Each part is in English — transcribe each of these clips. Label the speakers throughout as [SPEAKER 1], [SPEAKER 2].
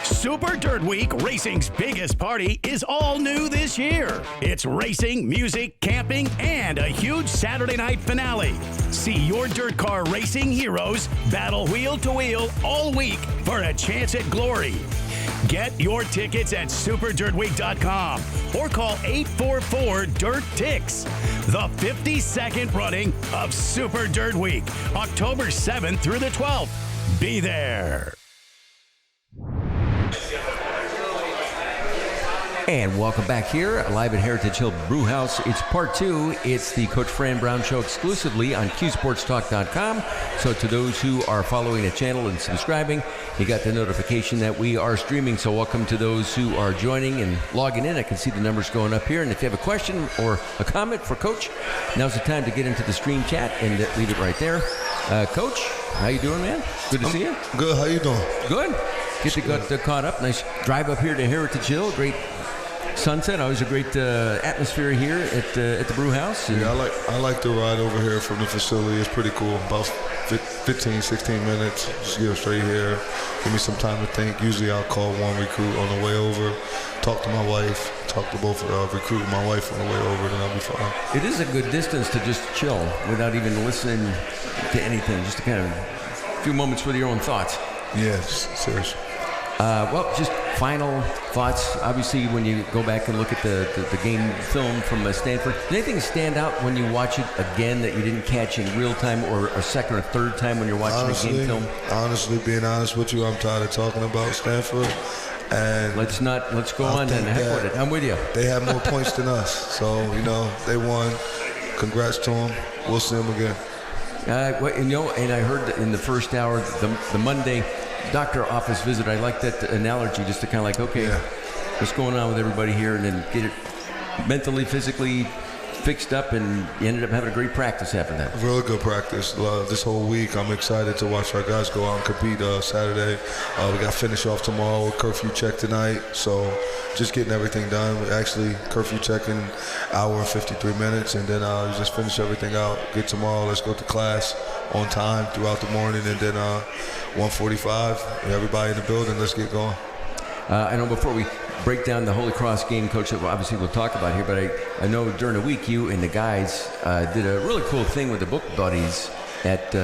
[SPEAKER 1] Super Dirt Week, racing's biggest party, is all new this year. It's racing, music, camping, and a huge Saturday night finale. See your dirt car racing heroes battle wheel to wheel all week for a chance at glory. Get your tickets at superdirtweek.com or call 844-DIRT-TICKS. The 52nd running of Super Dirt Week, October 7th through the 12th. Be there.
[SPEAKER 2] And welcome back here, live at Heritage Hill Brewhouse. It's part two. It's the Coach Fran Brown Show exclusively on QSportsTalk.com. So to those who are following the channel and subscribing, you got the notification that we are streaming. So welcome to those who are joining and logging in. I can see the numbers going up here. And if you have a question or a comment for Coach, now's the time to get into the stream chat and leave it right there. Coach, how you doing, man? Good to see you.
[SPEAKER 3] Good. How you doing?
[SPEAKER 2] Good. Get caught up. Nice drive up here to Heritage Hill. Great sunset. Always a great atmosphere here at the brew house.
[SPEAKER 3] Yeah, I like the ride over here from the facility. It's pretty cool. About 15, 16 minutes. Just get straight here. Give me some time to think. Usually I'll call one recruit on the way over, talk to my wife, talk to both recruit and my wife on the way over, then I'll be fine.
[SPEAKER 2] It is a good distance to just chill without even listening to anything. Just to kind of a few moments with your own thoughts.
[SPEAKER 3] Yeah, seriously.
[SPEAKER 2] Well, just final thoughts. Obviously, when you go back and look at the game film from Stanford, does anything stand out when you watch it again that you didn't catch in real time or a second or third time when you're watching a game film?
[SPEAKER 3] Honestly, being honest with you, I'm tired of talking about Stanford. And
[SPEAKER 2] let's go on then. Heck with it. I'm with you.
[SPEAKER 3] They have more points than us. So, they won. Congrats to them. We'll see them again.
[SPEAKER 2] And I heard that in the first hour, the Monday doctor office visit, I like that analogy, just to kind of like, okay, what's going on with everybody here, and then get it mentally, physically fixed up, and you ended up having a great practice after that.
[SPEAKER 3] Really good practice. This whole week, I'm excited to watch our guys go out and compete Saturday. We got finish off tomorrow, curfew check tonight, so just getting everything done. We actually curfew check in hour and 53 minutes, and then just finish everything out. Get tomorrow, let's go to class on time throughout the morning, and then 1:45, everybody in the building, let's get going.
[SPEAKER 2] I know before we break down the Holy Cross game, Coach, that obviously we'll talk about here, but I know during the week you and the guys did a really cool thing with the book buddies at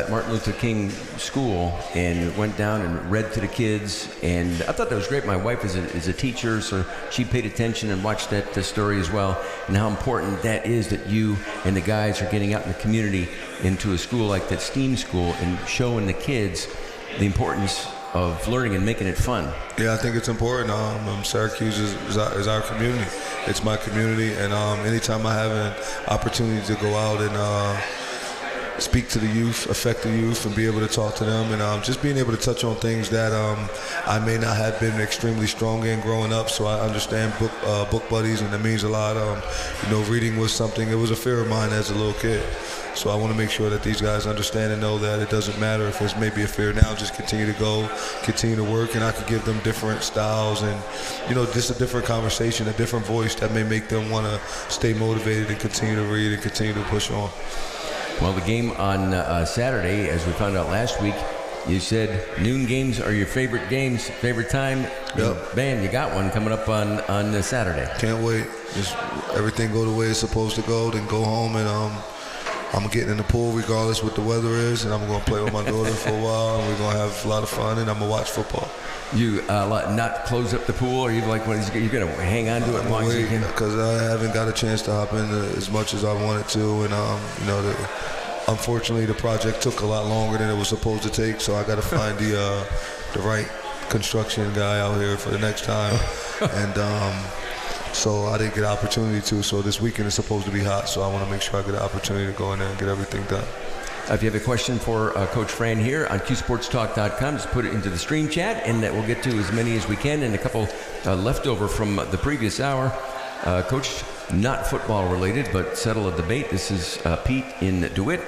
[SPEAKER 2] Martin Luther King School, and went down and read to the kids, and I thought that was great. My wife is a teacher, so she paid attention and watched that story as well, and how important that is that you and the guys are getting out in the community into a school like that STEAM school and showing the kids the importance of learning and making it fun.
[SPEAKER 3] Yeah, I think it's important. Syracuse is our community. It's my community, and anytime I have an opportunity to go out and speak to the youth, affect the youth, and be able to talk to them, and just being able to touch on things that I may not have been extremely strong in growing up. So I understand book buddies, and it means a lot. Reading was something, it was a fear of mine as a little kid. So I want to make sure that these guys understand and know that it doesn't matter if it's maybe a fear now, just continue to go, continue to work, and I could give them different styles and, just a different conversation, a different voice that may make them want to stay motivated and continue to read and continue to push on.
[SPEAKER 2] Well, the game on Saturday, as we found out last week, you said noon games are your favorite games, favorite time.
[SPEAKER 3] Yep.
[SPEAKER 2] Bam, you got one coming up on Saturday.
[SPEAKER 3] Can't wait. Just everything go the way it's supposed to go, then go home, and I'm getting in the pool regardless what the weather is, and I'm going to play with my daughter for a while, and we're going to have a lot of fun, and I'm going to watch football.
[SPEAKER 2] You not close up the pool, or you're going to hang on to it as long as you can?
[SPEAKER 3] Because I haven't got a chance to hop in as much as I wanted to, and unfortunately the project took a lot longer than it was supposed to take, so I got to find the right construction guy out here for the next time, and so I didn't get an opportunity to. So this weekend is supposed to be hot, so I want to make sure I get an opportunity to go in there and get everything done.
[SPEAKER 2] If you have a question for Coach Fran here on QSportsTalk.com, just put it into the stream chat, and we'll get to as many as we can, and a couple leftover from the previous hour. Coach, not football related, but settle a debate. This is Pete in DeWitt.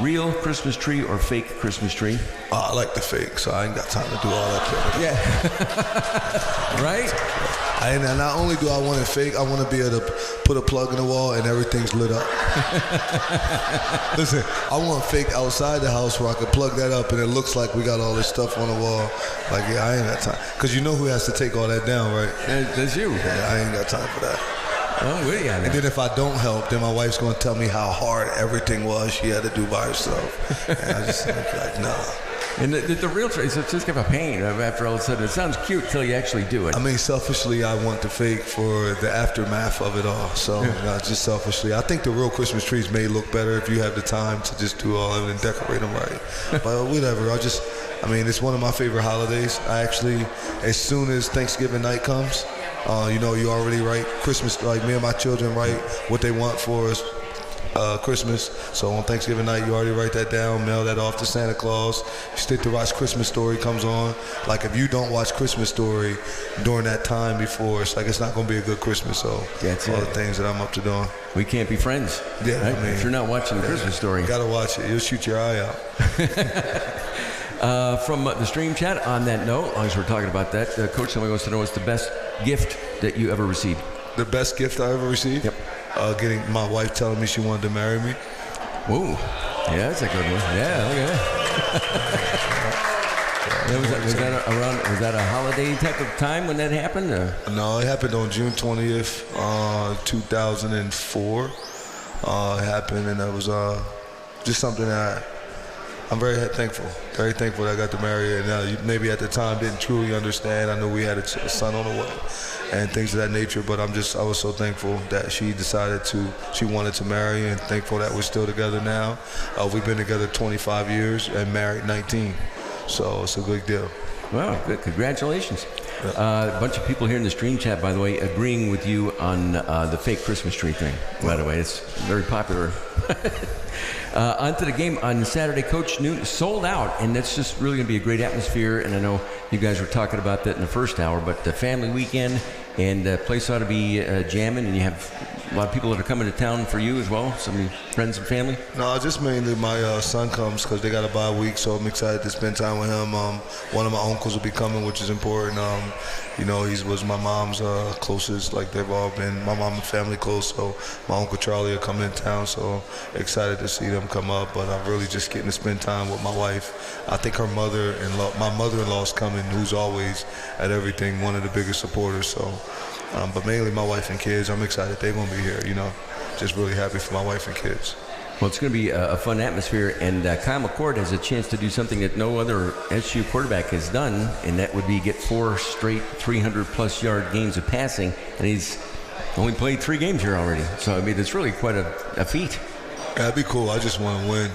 [SPEAKER 2] Real Christmas tree or fake Christmas tree?
[SPEAKER 3] I like the fake, so I ain't got time to do all that.
[SPEAKER 2] Yeah. Right?
[SPEAKER 3] And not only do I want it fake, I want to be able to put a plug in the wall and everything's lit up. Listen, I want fake outside the house where I can plug that up and it looks like we got all this stuff on the wall. Like, yeah, I ain't got time. Because you know who has to take all that down, right?
[SPEAKER 2] That's you.
[SPEAKER 3] Yeah, I ain't got time for that.
[SPEAKER 2] Oh, really?
[SPEAKER 3] And then if I don't help, then my wife's going to tell me how hard everything was she had to do by herself. And I just like, nah.
[SPEAKER 2] And the real tree, so it's just kind of a pain after all of a sudden. It sounds cute until you actually do it.
[SPEAKER 3] I mean, selfishly, I want the fake for the aftermath of it all. So, just selfishly. I think the real Christmas trees may look better if you have the time to just do all of it and decorate them right. But whatever, it's one of my favorite holidays. I actually, as soon as Thanksgiving night comes, you already write Christmas, like me and my children write what they want for us. Christmas. So on Thanksgiving night, you already write that down, mail that off to Santa Claus. You stick to watch Christmas Story comes on. Like if you don't watch Christmas Story during that time before, it's like it's not going to be a good Christmas. So
[SPEAKER 2] that's
[SPEAKER 3] all the things that I'm up to doing.
[SPEAKER 2] We can't be friends.
[SPEAKER 3] Yeah,
[SPEAKER 2] right? If you're not watching the Christmas Story.
[SPEAKER 3] You got to watch it. You'll shoot your eye
[SPEAKER 2] out. From the stream chat, on that note, as long as we're talking about that, Coach, somebody wants to know what's the best gift that you ever received?
[SPEAKER 3] The best gift I ever received?
[SPEAKER 2] Yep.
[SPEAKER 3] Getting my wife telling me she wanted to marry me.
[SPEAKER 2] Ooh, yeah, that's a good one. Yeah, look at that. Was that a holiday type of time when that happened?
[SPEAKER 3] No, it happened on June 20th, 2004. It happened, and it was just something that I'm very thankful that I got to marry her. And maybe at the time didn't truly understand. I knew we had a son on the way and things of that nature, but I was so thankful that she wanted to marry, and thankful that we're still together now. We've been together 25 years and married 19, so it's a good deal.
[SPEAKER 2] Wow, good. Congratulations. A bunch of people here in the stream chat, by the way, agreeing with you on the fake Christmas tree thing. By the way, it's very popular. On to the game on Saturday. Coach Newton sold out, and that's just really going to be a great atmosphere. And I know you guys were talking about that in the first hour, but the family weekend and the place ought to be jamming, and you have a lot of people that are coming to town for you as well, some of your friends and family.
[SPEAKER 3] No, just mainly my son comes because they got a bye week, so I'm excited to spend time with him. One of my uncles will be coming, which is important. He was my mom's closest, like they've all been my mom and family close, so my Uncle Charlie will come in town, so excited to see them come up. But I'm really just getting to spend time with my wife. I think my mother-in-law's coming, who's always at everything, one of the biggest supporters, so but mainly my wife and kids. I'm excited they're going to be here, just really happy for my wife and kids.
[SPEAKER 2] Well, it's going to be a fun atmosphere, and Kyle McCord has a chance to do something that no other SU quarterback has done, and that would be get 4 straight 300-plus yard games of passing, and he's only played 3 games here already. So, it's really quite a feat.
[SPEAKER 3] Yeah, that'd be cool. I just want to win.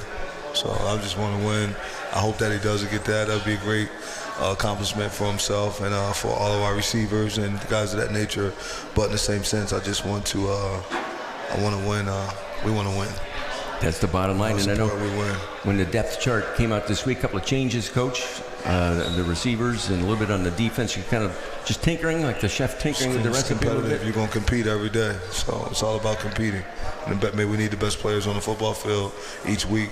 [SPEAKER 3] So I just want to win. I hope that he does get that. That would be a great accomplishment for himself and for all of our receivers and guys of that nature. But in the same sense, I just want to I want to win. We want to win.
[SPEAKER 2] That's the bottom line. And I know when the depth chart came out this week, a couple of changes, Coach. The receivers and a little bit on the defense. You're kind of just tinkering, like the chef tinkering with the recipe a little bit.
[SPEAKER 3] You're going to compete every day. So it's all about competing. And maybe we need the best players on the football field. Each week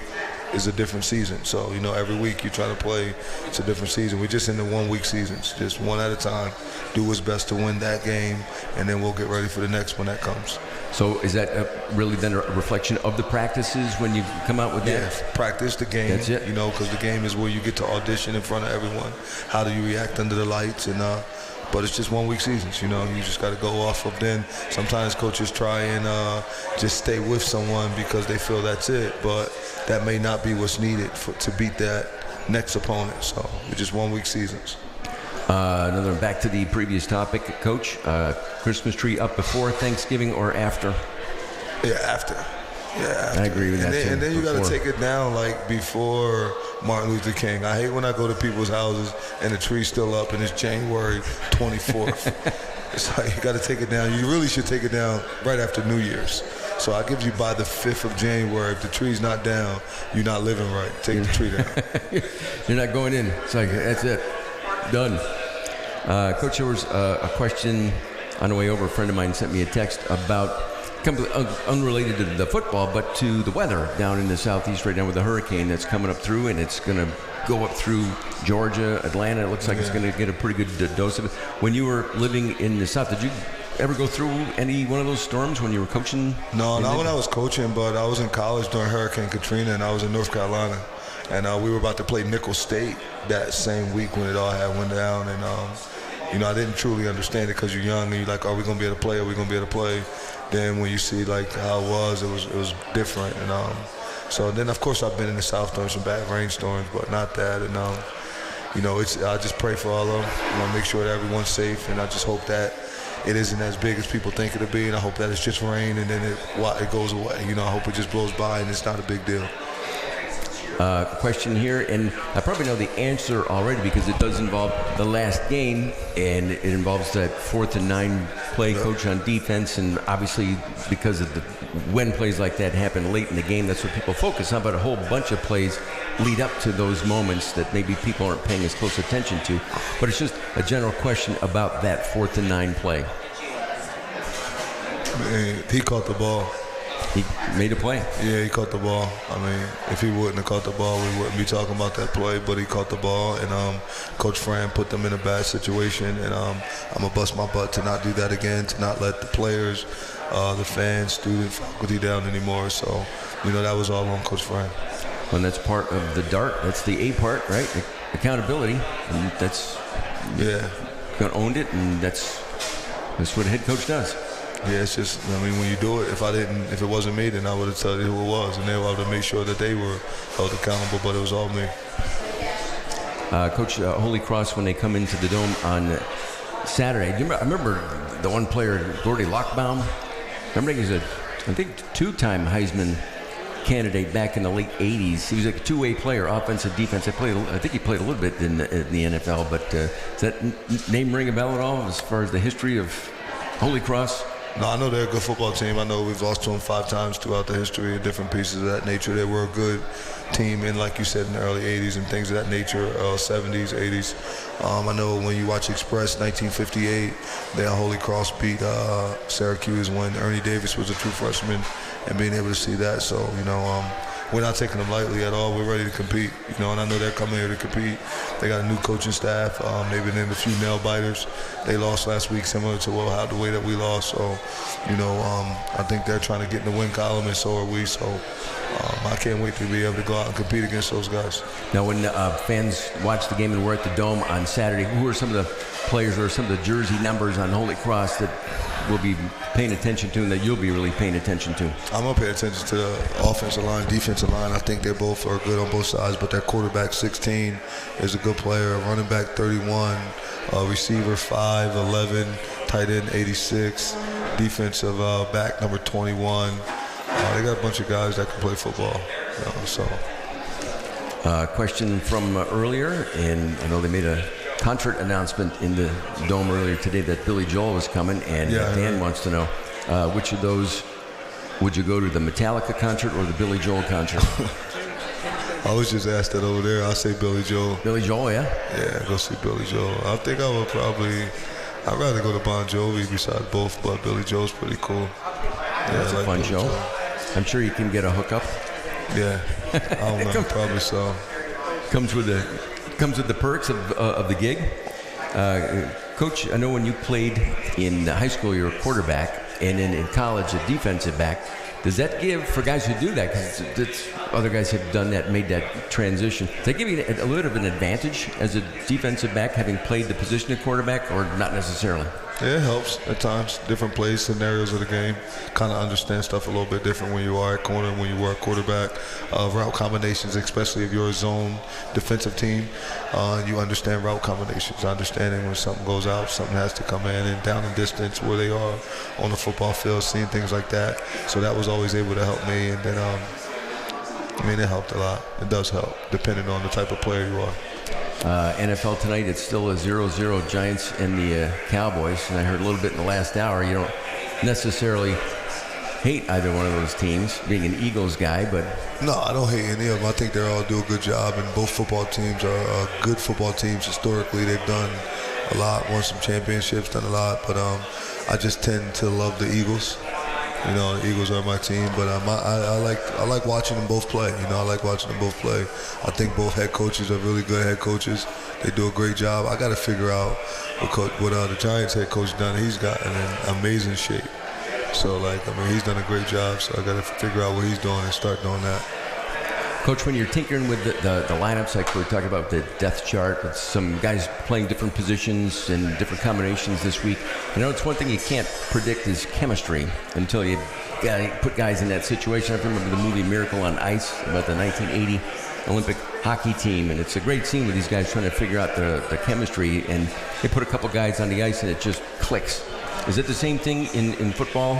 [SPEAKER 3] is a different season. So, every week you're trying to play. It's a different season. We're just in the 1-week seasons, just one at a time. Do what's best to win that game, and then we'll get ready for the next one that comes.
[SPEAKER 2] So is that really then a reflection of the practices when you come out with that?
[SPEAKER 3] Yeah, practice the game.
[SPEAKER 2] That's it.
[SPEAKER 3] Because the game is where you get to audition in front of everyone. How do you react under the lights? And but it's just 1-week seasons. You just got to go off of. Then sometimes coaches try and just stay with someone because they feel that's it, but that may not be what's needed to beat that next opponent. So it's just 1-week seasons.
[SPEAKER 2] Another back to the previous topic, Coach. Christmas tree up before Thanksgiving or after?
[SPEAKER 3] Yeah, after. Yeah, after.
[SPEAKER 2] I agree with that.
[SPEAKER 3] And then you got to take it down like before Martin Luther King. I hate when I go to people's houses and the tree's still up and it's January 24th. It's like you got to take it down. You really should take it down right after New Year's. So I give you by the 5th of January. If the tree's not down, you're not living right. Take the tree down.
[SPEAKER 2] You're not going in. It's like, that's it. Done. Coach, there was a question on the way over. A friend of mine sent me a text about unrelated to the football, but to the weather down in the southeast right now with the hurricane that's coming up through, and it's going to go up through Georgia, Atlanta. It looks like it's going to get a pretty good dose of it. When you were living in the south, did you ever go through any one of those storms when you were coaching?
[SPEAKER 3] No, not when I was coaching, but I was in college during Hurricane Katrina, and I was in North Carolina. And we were about to play Nickel State that same week when it all had went down. And, I didn't truly understand it because you're young and you're like, are we going to be able to play? Are we going to be able to play? Then when you see like how it was different. And so then, of course, I've been in the South during some bad rainstorms, but not that. And, I just pray for all of them. Make sure that everyone's safe. And I just hope that it isn't as big as people think it'll be. And I hope that it's just rain and then it goes away. I hope it just blows by and it's not a big deal.
[SPEAKER 2] Question here, and I probably know the answer already because it does involve the last game, and it involves that 4th and 9 play, coach on defense, and obviously because of when plays like that happen late in the game, that's what people focus on, but a whole bunch of plays lead up to those moments that maybe people aren't paying as close attention to. But it's just a general question about that 4th and 9 play.
[SPEAKER 3] Man, he caught the ball.
[SPEAKER 2] He made a play. Yeah,
[SPEAKER 3] he caught the ball. If he wouldn't have caught the ball, we wouldn't be talking about that play, but he caught the ball, and Coach Fran put them in a bad situation, and I'm going to bust my butt to not do that again, to not let the players, the fans, student faculty down anymore. So, that was all on Coach Fran.
[SPEAKER 2] And that's part of the DART. That's the A part, right? Accountability. And that's owned it, and that's what a head coach does.
[SPEAKER 3] Yeah, it's just, when you do it, if it wasn't me, then I would have told you who it was, and they would have made sure that they were held accountable, but it was all me.
[SPEAKER 2] Coach, Holy Cross, when they come into the Dome on Saturday, I remember the one player, Gordy Lockbaum. Remember, he's I think, 2-time Heisman candidate back in the late 80s. He was like a two-way player, offensive, defense. I think he played a little bit in the NFL, but does that name ring a bell at all as far as the history of Holy Cross?
[SPEAKER 3] No, I know they're a good football team. I know we've lost to them 5 times throughout the history of different pieces of that nature. They were a good team in, like you said, in the early 80s and things of that nature, 70s, 80s. I know when you watch Express, 1958, their Holy Cross beat Syracuse when Ernie Davis was a true freshman, and being able to see that. So, we're not taking them lightly at all. We're ready to compete, and I know they're coming here to compete. They got a new coaching staff. They've been in a few nail biters. They lost last week, similar to the way that we lost. So, I think they're trying to get in the win column, and so are we. So, I can't wait to be able to go out and compete against those guys.
[SPEAKER 2] Now, when fans watch the game and we're at the Dome on Saturday, who are some of the players or some of the jersey numbers on Holy Cross that we'll be paying attention to and that you'll be really paying attention to?
[SPEAKER 3] I'm going to pay attention to the offensive line, defensive line. I think they both are good on both sides, but their quarterback, 16, is a good player. Running back, 31. Receiver, 5, 11. Tight end, 86. Defensive back, number 21. They got a bunch of guys that can play football.
[SPEAKER 2] Question from earlier, and I know they made a concert announcement in the Dome earlier today that Billy Joel was coming, and Dan wants to know which of those would you go to, the Metallica concert or the Billy Joel concert?
[SPEAKER 3] I was just asked that over there. I say Billy Joel.
[SPEAKER 2] Billy Joel, yeah?
[SPEAKER 3] Yeah, go see Billy Joel. I think I would I'd rather go to Bon Jovi besides both, but Billy Joel's pretty cool.
[SPEAKER 2] Yeah, that's a fun show. I'm sure you can get a hookup.
[SPEAKER 3] Yeah, I don't know, probably so.
[SPEAKER 2] Comes with the perks of the gig. Coach, I know when you played in high school, you were a quarterback, and then in college, a defensive back. Does that give, for guys who do that, because other guys have done that, made that transition, does that give you a little bit of an advantage as a defensive back, having played the position of quarterback, or not necessarily?
[SPEAKER 3] Yeah, it helps at times. Different plays, scenarios of the game. Kind of understand stuff a little bit different when you are at corner and when you were a quarterback. Route combinations, especially if you're a zone defensive team, you understand route combinations. Understanding when something goes out, something has to come in, and down in distance where they are on the football field, seeing things like that. So that was always able to help me. And then, it helped a lot. It does help, depending on the type of player you are.
[SPEAKER 2] NFL tonight, it's still a 0-0 Giants and the Cowboys. And I heard a little bit in the last hour, you don't necessarily hate either one of those teams, being an Eagles guy, but...
[SPEAKER 3] No, I don't hate any of them. I think they all do a good job, and both football teams are good football teams. Historically, they've done a lot, won some championships, done a lot, but I just tend to love the Eagles. You know, the Eagles are my team, but I like watching them both play. You know, I like watching them both play. I think both head coaches are really good head coaches. They do a great job. I got to figure out what the Giants head coach done. He's got an amazing shape. So, he's done a great job. So I got to figure out what he's doing and start doing that.
[SPEAKER 2] Coach, when you're tinkering with the lineups, like we were talking about the depth chart, with some guys playing different positions and different combinations this week, I know it's one thing you can't predict is chemistry until you put guys in that situation. I remember the movie Miracle on Ice about the 1980 Olympic hockey team, and it's a great scene with these guys trying to figure out the chemistry, and they put a couple guys on the ice and it just clicks. Is it the same thing in football?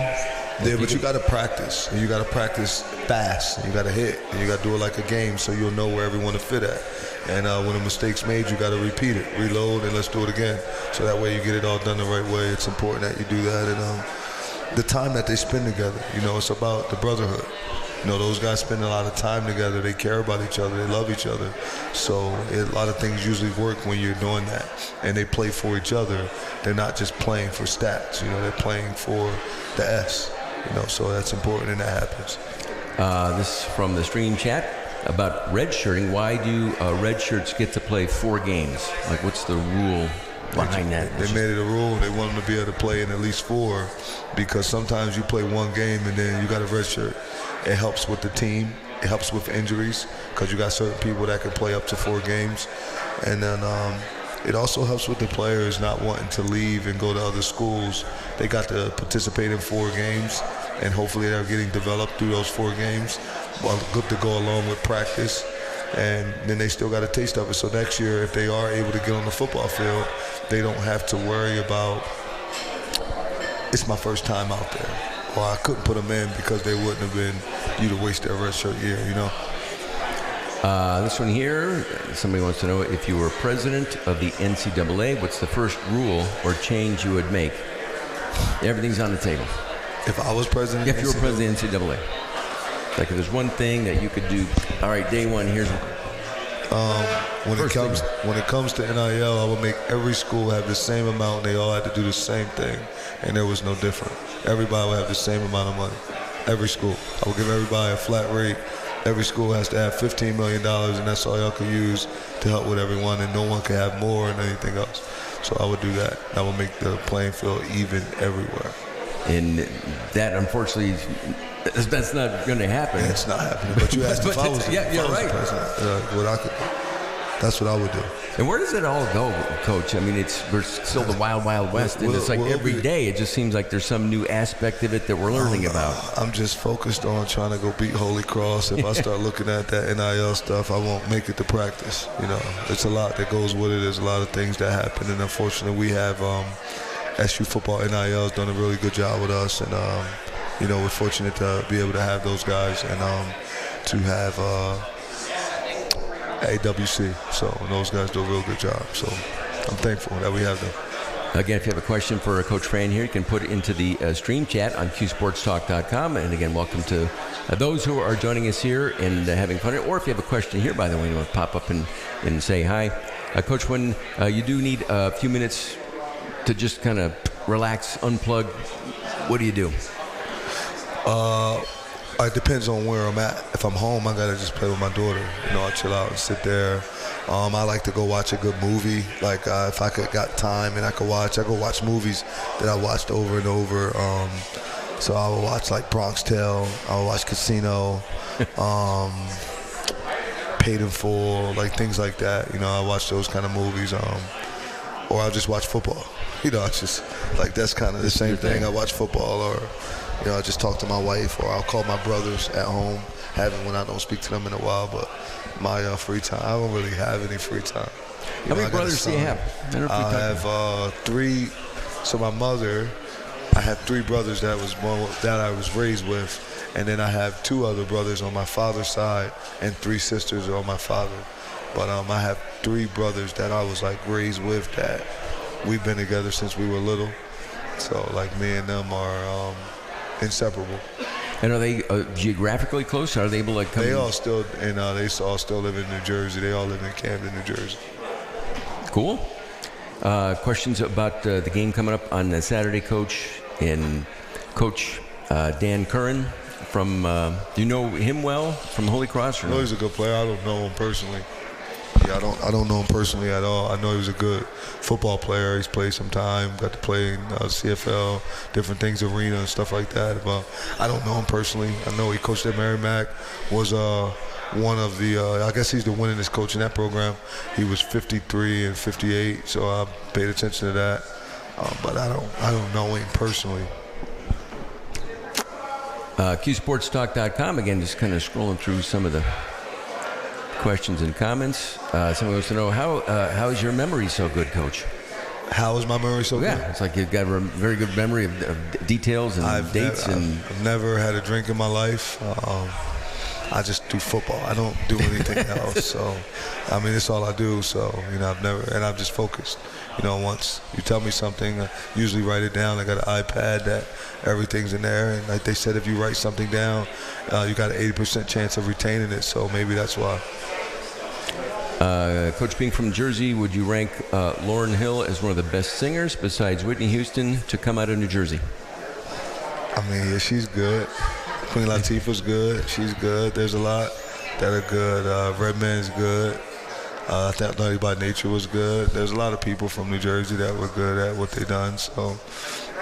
[SPEAKER 3] Yeah, but you got to practice. And you got to practice fast. And you got to hit. And you got to do it like a game so you'll know where everyone to fit at. And when a mistake's made, you got to repeat it, reload, and let's do it again. So that way you get it all done the right way. It's important that you do that. And the time that they spend together, you know, it's about the brotherhood. You know, those guys spend a lot of time together. They care about each other. They love each other. So a lot of things usually work when you're doing that. And they play for each other. They're not just playing for stats. You know, they're playing for the S. You know, so that's important, and that happens.
[SPEAKER 2] This is from the stream chat about redshirting. Why do redshirts get to play 4 games? Like, what's the rule behind that?
[SPEAKER 3] They made it a rule. They want them to be able to play in at least 4 because sometimes you play 1 game and then you got a redshirt. It helps with the team. It helps with injuries because you got certain people that can play up to 4 games. And then it also helps with the players not wanting to leave and go to other schools. They got to participate in 4 games, and hopefully they're getting developed through those 4 games. Well, good to go along with practice, and then they still got a taste of it. So next year, if they are able to get on the football field, they don't have to worry about, it's my first time out there, or I couldn't put them in because they wouldn't have been, you'd have wasted their redshirt year, you know?
[SPEAKER 2] This one here, somebody wants to know if you were president of the NCAA, what's the first rule or change you would make? Everything's on the table.
[SPEAKER 3] If I was president?
[SPEAKER 2] If you were president of the NCAA. Like if there's one thing that you could do, all right, day one, here's
[SPEAKER 3] when it comes to NIL, I would make every school have the same amount. They all had to do the same thing, and there was no different. Everybody would have the same amount of money. Every school. I would give everybody a flat rate. Every school has to have $15 million, and that's all y'all can use to help with everyone, and no one can have more than anything else. So I would do that. That would make the playing field even everywhere.
[SPEAKER 2] And that, unfortunately, that's not going to happen.
[SPEAKER 3] Yeah, it's not happening. But you asked if I was
[SPEAKER 2] you're right.
[SPEAKER 3] What I could do. That's what I would do.
[SPEAKER 2] And where does it all go, Coach? I mean, we're still the wild, wild west, and it's like every day it just seems like there's some new aspect of it that we're learning about.
[SPEAKER 3] I'm just focused on trying to go beat Holy Cross. If I start looking at that NIL stuff, I won't make it to practice. You know, it's a lot that goes with it. There's a lot of things that happen, and unfortunately, we have SU football NIL has done a really good job with us, and you know, we're fortunate to be able to have those guys and to have AWC. So those guys do a real good job. So I'm thankful that we have them.
[SPEAKER 2] Again, if you have a question for Coach Fran here, you can put it into the stream chat on QSportsTalk.com. And again, welcome to those who are joining us here and having fun. Or if you have a question here, by the way, you want to pop up and say hi. Coach, when you do need a few minutes to just kind of relax, unplug, what do you do?
[SPEAKER 3] It depends on where I'm at. If I'm home, I gotta just play with my daughter. You know, I chill out and sit there. I like to go watch a good movie. Like if I got time and I go watch movies that I watched over and over. So I will watch like Bronx Tale. I will watch Casino, Paid in Full, like things like that. You know, I watch those kind of movies. Or I'll just watch football. You know, it's just like that's kind of the same thing. I watch football, or you know, I just talk to my wife, or I'll call my brothers at home, when I don't speak to them in a while. But my free time, I don't really have any free time.
[SPEAKER 2] How many brothers do you have?
[SPEAKER 3] I have 3. So my mother, I have 3 brothers that I was raised with, and then I have 2 other brothers on my father's side and 3 sisters on my father. But I have 3 brothers that I was like raised with that we've been together since we were little. So like me and them are inseparable.
[SPEAKER 2] And are they geographically close? Are they able to come?
[SPEAKER 3] They all still live in New Jersey. They all live in Camden, New Jersey.
[SPEAKER 2] Cool. Questions about the game coming up on Saturday, Coach? And Coach, Dan Curran from, do you know him well from Holy Cross? Or
[SPEAKER 3] I know he's a good player. I don't know him personally. Yeah, I don't know him personally at all. I know he was a good football player. He's played some time, got to play in CFL, different things, arena and stuff like that. But I don't know him personally. I know he coached at Merrimack, was one of the, I guess he's the winningest coach in that program. He was 53 and 58, so I paid attention to that. But I don't know him personally.
[SPEAKER 2] QSportsTalk.com, again, just kind of scrolling through some of the questions and comments. Someone wants to know, how is your memory so good, Coach?
[SPEAKER 3] How is my memory so good?
[SPEAKER 2] Yeah, it's like you've got a very good memory of details and dates.
[SPEAKER 3] I've never had a drink in my life. I just do football. I don't do anything else. So, I mean, it's all I do. So, you know, I'm just focused. You know, once you tell me something, I usually write it down. I got an iPad that everything's in there. And like they said, if you write something down, you got an 80% chance of retaining it. So maybe that's why.
[SPEAKER 2] Coach, being from Jersey, would you rank Lauryn Hill as one of the best singers besides Whitney Houston to come out of New Jersey?
[SPEAKER 3] I mean, yeah, she's good. Queen Latifah's good. She's good. There's a lot that are good. Redman's good. I thought Naughty by Nature was good. There's a lot of people from New Jersey that were good at what they done. So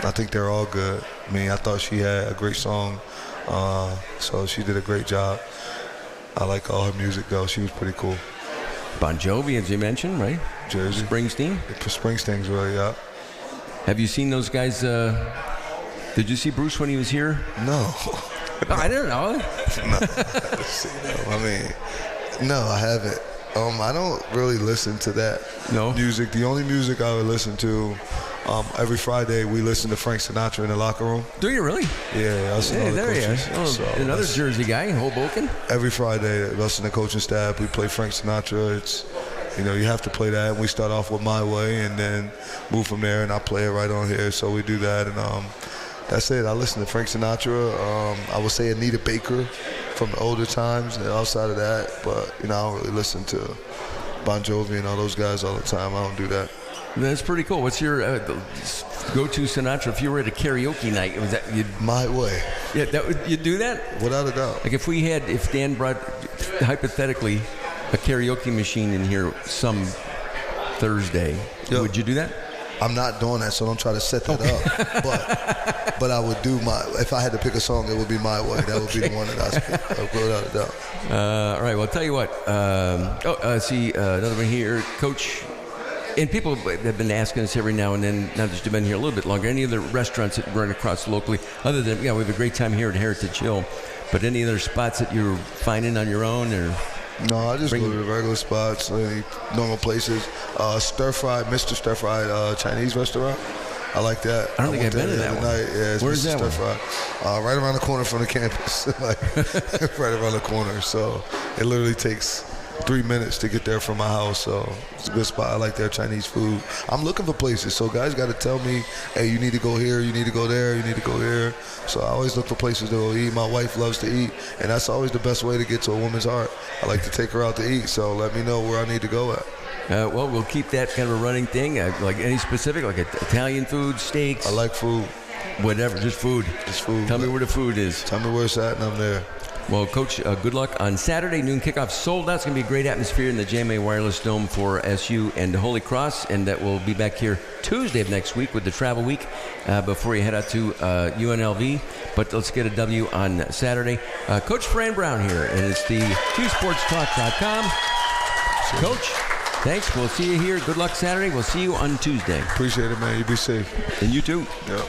[SPEAKER 3] I think they're all good. I mean, I thought she had a great song. So she did a great job. I like all her music, though. She was pretty cool.
[SPEAKER 2] Bon Jovi, as you mentioned, right?
[SPEAKER 3] Jersey.
[SPEAKER 2] Springsteen.
[SPEAKER 3] Springsteen really up.
[SPEAKER 2] Have you seen those guys? Did you see Bruce when he was here?
[SPEAKER 3] No.
[SPEAKER 2] I don't know.
[SPEAKER 3] No. I mean, no, I haven't. I don't really listen to that music. The only music I would listen to, every Friday we listen to Frank Sinatra in the locker room.
[SPEAKER 2] Do you really?
[SPEAKER 3] Yeah, us and
[SPEAKER 2] there he is. Oh, so another Jersey guy, Hoboken.
[SPEAKER 3] Every Friday, us and the coaching staff, we play Frank Sinatra. It's, you know, you have to play that. And we start off with My Way and then move from there, and I play it right on here. So we do that, and that's it. I listen to Frank Sinatra. I would say Anita Baker from the older times, and outside of that, but you know, I don't really listen to Bon Jovi and all those guys all the time. I don't do that.
[SPEAKER 2] That's pretty cool. What's your go-to Sinatra if you were at a karaoke night? Was that
[SPEAKER 3] My Way?
[SPEAKER 2] Yeah, you'd do that
[SPEAKER 3] without a doubt.
[SPEAKER 2] Like if Dan brought hypothetically a karaoke machine in here some Thursday, would you do that?
[SPEAKER 3] I'm not doing that, so don't try to set that up. But I would do if I had to pick a song, it would be My Way. That would be the one that I speak, without a doubt.
[SPEAKER 2] All right, well, I'll tell you what. See, another one here. Coach, and people have been asking us every now and then, now that you've been here a little bit longer, any other restaurants that run across locally, other than, we have a great time here at Heritage Hill, but any other spots that you're finding on your own, or...
[SPEAKER 3] No, I just go to the regular spots, normal places. Mr. Stir Fried Chinese restaurant. I like that.
[SPEAKER 2] I don't think I've been to that one.
[SPEAKER 3] Yeah, it's
[SPEAKER 2] Where's
[SPEAKER 3] Mr.
[SPEAKER 2] that
[SPEAKER 3] Stir
[SPEAKER 2] one?
[SPEAKER 3] Fried. Right around the corner from the campus. Right around the corner. So it literally takes 3 minutes to get there from my house. So it's a good spot. I like their Chinese food. I'm looking for places. So guys got to tell me, hey, you need to go here, you need to go there, you need to go here. So I always look for places to go eat. My wife loves to eat, and that's always the best way to get to a woman's heart. I like to take her out to eat. So let me know where I need to go at.
[SPEAKER 2] Well, we'll keep that kind of a running thing. Like any specific, like Italian food, steaks?
[SPEAKER 3] I like food.
[SPEAKER 2] Whatever, just food.
[SPEAKER 3] Just food.
[SPEAKER 2] Tell me where the food is.
[SPEAKER 3] Tell me where it's at, and I'm there.
[SPEAKER 2] Well, Coach, good luck on Saturday, noon kickoff. Sold out. It's going to be a great atmosphere in the JMA Wireless Dome for SU and Holy Cross, and that will be back here Tuesday of next week with the travel week before you head out to UNLV. But let's get a W on Saturday. Coach Fran Brown here, and it's the QSportsTalk.com. Coach, thanks. We'll see you here. Good luck Saturday. We'll see you on Tuesday.
[SPEAKER 3] Appreciate it, man. You be safe.
[SPEAKER 2] And you too.
[SPEAKER 3] Yep.